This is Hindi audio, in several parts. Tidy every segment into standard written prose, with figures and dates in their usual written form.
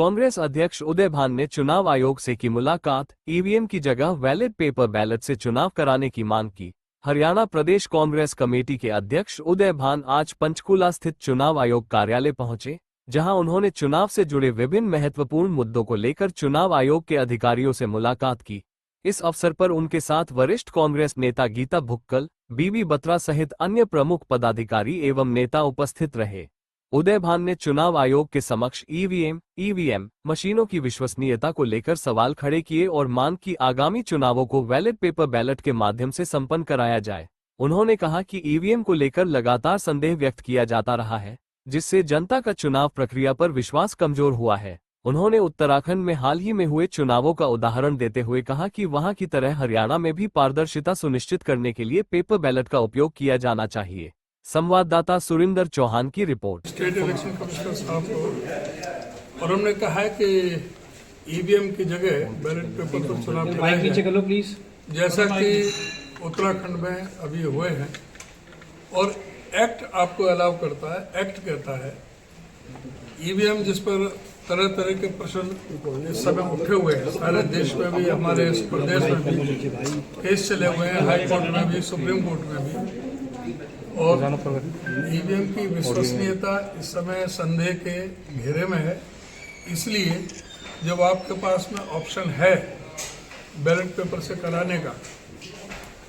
कांग्रेस अध्यक्ष उदय भान ने चुनाव आयोग से की मुलाकात, ईवीएम की जगह वैलिड पेपर बैलेट से चुनाव कराने की मांग की। हरियाणा प्रदेश कांग्रेस कमेटी के अध्यक्ष उदय भान आज पंचकूला स्थित चुनाव आयोग कार्यालय पहुंचे, जहां उन्होंने चुनाव से जुड़े विभिन्न महत्वपूर्ण मुद्दों को लेकर चुनाव आयोग के अधिकारियों से मुलाकात की। इस अवसर पर उनके साथ वरिष्ठ कांग्रेस नेता गीता भुक्कल, बीबी बत्रा सहित अन्य प्रमुख पदाधिकारी एवं नेता उपस्थित रहे। उदय भान ने चुनाव आयोग के समक्ष ईवीएम मशीनों की विश्वसनीयता को लेकर सवाल खड़े किए और मांग की आगामी चुनावों को वैलिड पेपर बैलेट के माध्यम से संपन्न कराया जाए। उन्होंने कहा कि ईवीएम को लेकर लगातार संदेह व्यक्त किया जाता रहा है, जिससे जनता का चुनाव प्रक्रिया पर विश्वास कमजोर हुआ है। उन्होंने उत्तराखंड में हाल ही में हुए चुनावों का उदाहरण देते हुए कहा कि वहां की तरह हरियाणा में भी पारदर्शिता सुनिश्चित करने के लिए पेपर बैलेट का उपयोग किया जाना चाहिए। संवाददाता सुरिंदर चौहान की रिपोर्ट। स्टेट इलेक्शन कमिश्नर साहब को और हमने कहा है कि ईवीएम की जगह बैलेट पेपर पर चुनाव कराया जाए, जैसा कि उत्तराखंड में अभी हुए हैं। और एक्ट आपको अलाउ करता है, एक्ट कहता है ईवीएम जिस पर तरह तरह के प्रश्न इस समय उठे हुए हैं, सारे देश में भी, हमारे इस प्रदेश में भी केस चले हुए हैं, हाई कोर्ट में भी, सुप्रीम कोर्ट में भी। और ईवीएम की विश्वसनीयता इस समय संदेह के घेरे में है। इसलिए जब आपके पास में ऑप्शन है बैलेट पेपर से कराने का,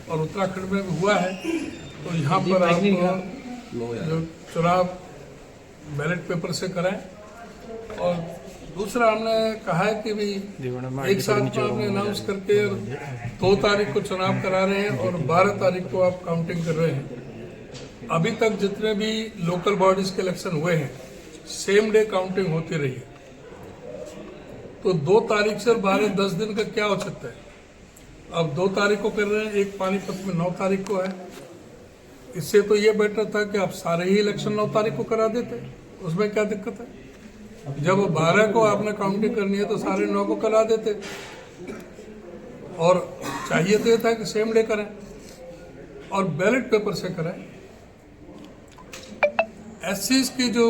और उत्तराखंड में भी हुआ है, तो यहाँ पर आपको जो चुनाव बैलेट पेपर से कराएं। और दूसरा हमने कहा है कि भी एक साथ में आपने अनाउंस करके 2 तारीख को चुनाव करा रहे हैं और 12 तारीख को आप काउंटिंग कर रहे हैं। अभी तक जितने भी लोकल बॉडीज के इलेक्शन हुए हैं, सेम डे काउंटिंग होती रही है। तो 2 तारीख से 12-10 दिन का क्या औचित्य है? अब 2 तारीख को कर रहे हैं, एक पानीपत में 9 तारीख को है। इससे तो ये बेटर था कि आप सारे ही इलेक्शन 9 तारीख को करा देते, उसमें क्या दिक्कत है? जब 12 को आपने काउंटिंग करनी है तो सारे 9 को करा देते। और चाहिए तो ये था कि सेम डे करें और बैलेट पेपर से करें। एससीज की जो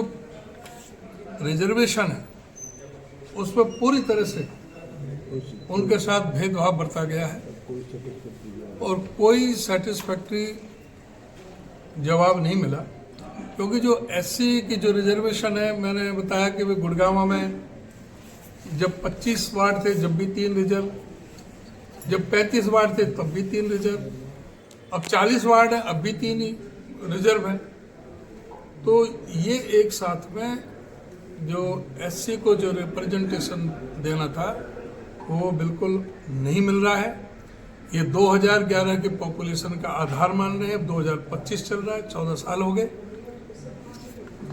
रिजर्वेशन है उस पर पूरी तरह से उनके साथ भेदभाव बरता गया है और कोई सेटिस्फैक्ट्री जवाब नहीं मिला। क्योंकि जो एससी की जो रिजर्वेशन है, मैंने बताया कि वे गुड़गांव में जब 25 वार्ड थे जब भी 3 रिजर्व, जब 35 वार्ड थे तब भी 3 रिजर्व, अब 40 वार्ड है अब भी 3 ही रिजर्व है। तो ये एक साथ में जो एससी को जो रिप्रेजेंटेशन देना था वो बिल्कुल नहीं मिल रहा है। ये 2011 की पॉपुलेशन का आधार मान रहे हैं, अब 2025 चल रहा है, 14 साल हो गए।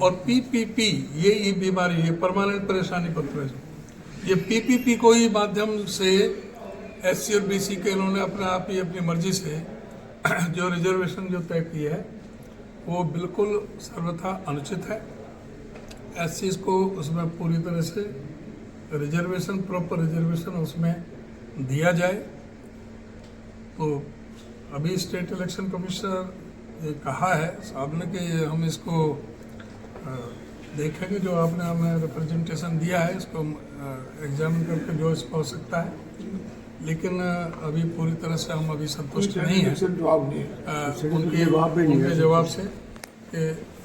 और पीपीपी ये बीमारी, ये परमानेंट परेशानी पत्र है, ये पीपीपी को ही माध्यम से एससी और बीसी के इन्होंने अपने आप ही अपनी मर्जी से जो रिजर्वेशन जो तय की है वो बिल्कुल सर्वथा अनुचित है। एससी को उसमें पूरी तरह से रिजर्वेशन, प्रॉपर रिजर्वेशन उसमें दिया जाए। तो अभी स्टेट इलेक्शन कमिश्नर ये कहा है साहब ने कि हम इसको देखेंगे, जो आपने हमें रिप्रेजेंटेशन दिया है इसको एग्जामिन करके जो इसको हो सकता है। लेकिन अभी पूरी तरह से हम अभी संतुष्ट नहीं हैं उनके जवाब से, कि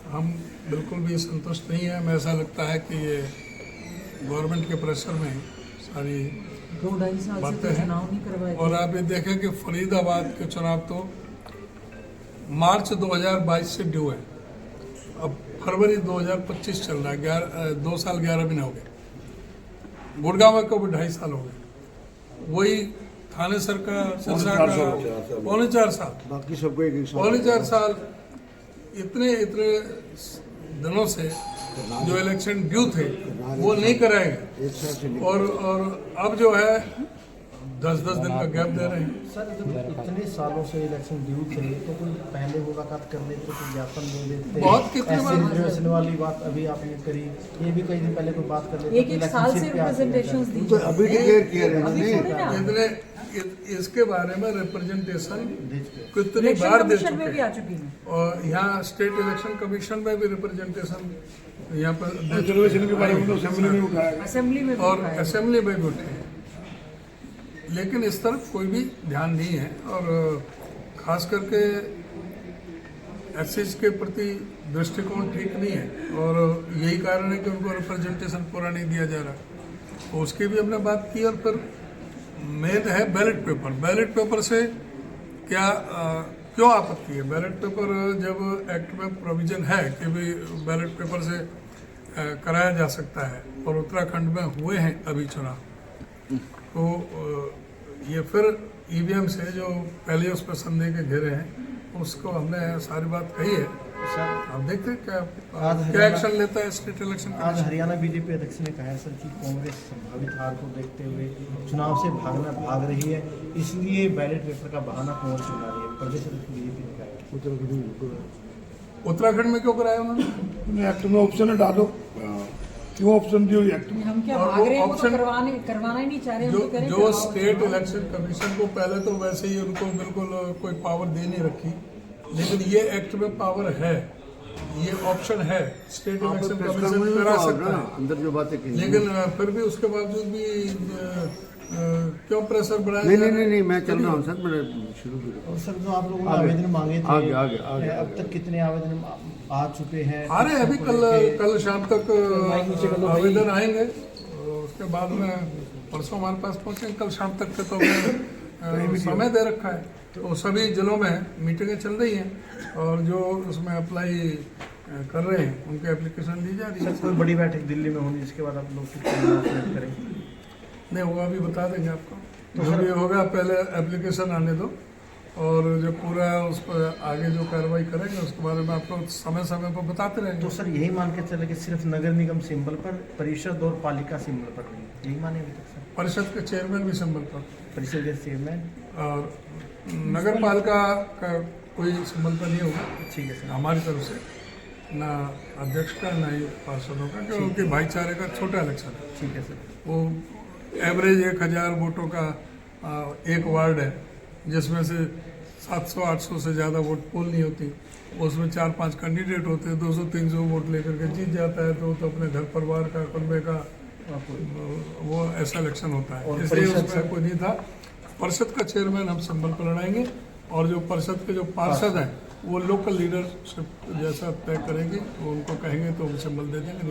हम बिल्कुल भी संतुष्ट नहीं हैं। हमें ऐसा लगता है कि ये गवर्नमेंट के प्रेशर में सारी बातें हैं। और आप ये देखें कि फरीदाबाद के चुनाव तो मार्च 2022 से ड्यू है, अब फरवरी 2025 चल रहा है, 2 साल 11 महीने हो गए। गुड़गांव को भी 2.5 साल हो गए, वही थाने सर का सिरसा का 4.5 साल, बाकी सबको 1 साल, 4.5 साल। इतने दिनों से जो इलेक्शन ड्यू थे वो नहीं कराए गए, और अब जो है 10-10 दिन का गैप दे रहे हैं। सर जब इतने सालों से इलेक्शन ड्यू थे तो कोई पहले मुलाकात कर लेते, कोई ज्ञापन दे देते। बहुत कितने रिजर्वेशन वाली बात अभी आपने करी, ये भी कई दिन पहले कोई बात कर लेते। एक साल से रिप्रेजेंटेशंस दी, तो अभी डिक्लेयर किया इन्होंने। इसके बारे में रिप्रेजेंटेशन कितनी बार दे चुके हैं, भी आ चुकी है। और यहाँ स्टेट इलेक्शन कमीशन में भी रिप्रेजेंटेशन यहाँ पर रिजर्वेशन के बारे में तो असेंबली में उठाया गया असेंबली में भी और उठाया। असेंबली में भी उठे हैं, लेकिन इस तरफ कोई भी ध्यान नहीं है। और खास करके एससीज के प्रति दृष्टिकोण ठीक नहीं है और यही कारण है कि उनको रिप्रेजेंटेशन पूरा नहीं दिया जा रहा। तो उसकी भी हमने बात की। और फिर मेन है बैलेट पेपर। बैलेट पेपर से क्या क्यों आपत्ति है? बैलेट पेपर जब एक्ट में प्रोविजन है कि भी बैलेट पेपर से कराया जा सकता है और उत्तराखंड में हुए हैं अभी चुनाव, तो ये फिर ईवीएम से जो पहले उस पर संदेह के घेरे हैं उसको हमने सारी बात कही है। सर आप देखते हैं क्या आज क्या एक्शन लेता है स्टेट इलेक्शन आज हरियाणा बीजेपी अध्यक्ष ने कहा है सर कि कांग्रेस संभावित हार को देखते हुए चुनाव से भाग रही है, इसलिए बैलेट पेपर का बहाना कांग्रेस चुना रही है। प्रदेश बीजेपी ने कहा है। उत्तराखंड में क्यों कराया उन्होंने? एक्ट में ऑप्शन डालो, क्यों ऑप्शन दियो एक्ट में? हम क्या और भाग वो रहे हैं, वो तो option- करवाना ही नहीं चाह रहे, हम जो तो करें जो क्या? स्टेट इलेक्शन कमीशन को पहले तो वैसे ही उनको बिल्कुल कोई पावर दे नहीं रखी, लेकिन ये एक्ट में पावर है, ये ऑप्शन है, स्टेट आप इलेक्शन प्रेस कमीशन कॉन्फ्रेंस में करा तो सकता ना, है। अंदर जो बातें कही। लेकिन फिर भी उसके बावजूद भी क्यों प्रेशर बढ़ाया नहीं जा नहीं रहा है? नहीं नहीं मैं चल रहा हूँ सर, मैंने शुरू किया। और सर जो आप लोगों ने आगे, आवेदन मांगे थे आगे, आगे, आगे, अब तक कितने आवेदन आ चुके हैं? आ रहे हैं अभी, कल शाम तक माइक नीचे कर लो भाई। आवेदन आएंगे और उसके बाद में परसों हमारे पास पहुंचेंगे। कल शाम तक के तो हमने समय दे रखा है, तो सभी जिलों में मीटिंगें चल रही हैं और जो उसमें अप्लाई कर रहे हैं उनके एप्लीकेशन दी जा रही है। सर कोई बड़ी बैठक दिल्ली में होगी जिसके बाद आप लोग फिर announcement करेंगे? नहीं होगा अभी बता देंगे आपको, जो भी होगा पहले एप्लीकेशन आने दो और जो पूरा उस पर आगे जो कार्रवाई करेंगे उसके बारे में आपको समय समय पर बताते रहेंगे। तो सर यही मान के चले कि सिर्फ नगर निगम सिंबल पर, परिषद और पालिका सिंबल पर नहीं, यही माने अभी तक सर? परिषद के चेयरमैन भी सिंबल पर परिषद के चेयरमैन, और नगर पालिका का कोई सिंबल पर नहीं होगा ठीक है सर। हमारी तरफ से, ना अध्यक्ष का ना ही पार्षदों का, क्योंकि भाईचारे का छोटा इलेक्शन है। ठीक है सर। वो एवरेज 1000 वोटों का एक वार्ड है, जिसमें से 700-800 से ज़्यादा वोट पोल नहीं होती। उसमें 4-5 कैंडिडेट होते हैं, 200-300 वोट लेकर के जीत जाता है, तो अपने घर परिवार का, कुनबे का वो ऐसा इलेक्शन होता है। और इसलिए परिषद उसमें कोई नहीं था। परिषद का चेयरमैन हम संभल पर लड़ाएंगे और जो परिषद के जो पार्षद हैं वो लोकल लीडरशिप जैसा तय करेंगे, वो उनको कहेंगे तो हम संभल दे देंगे।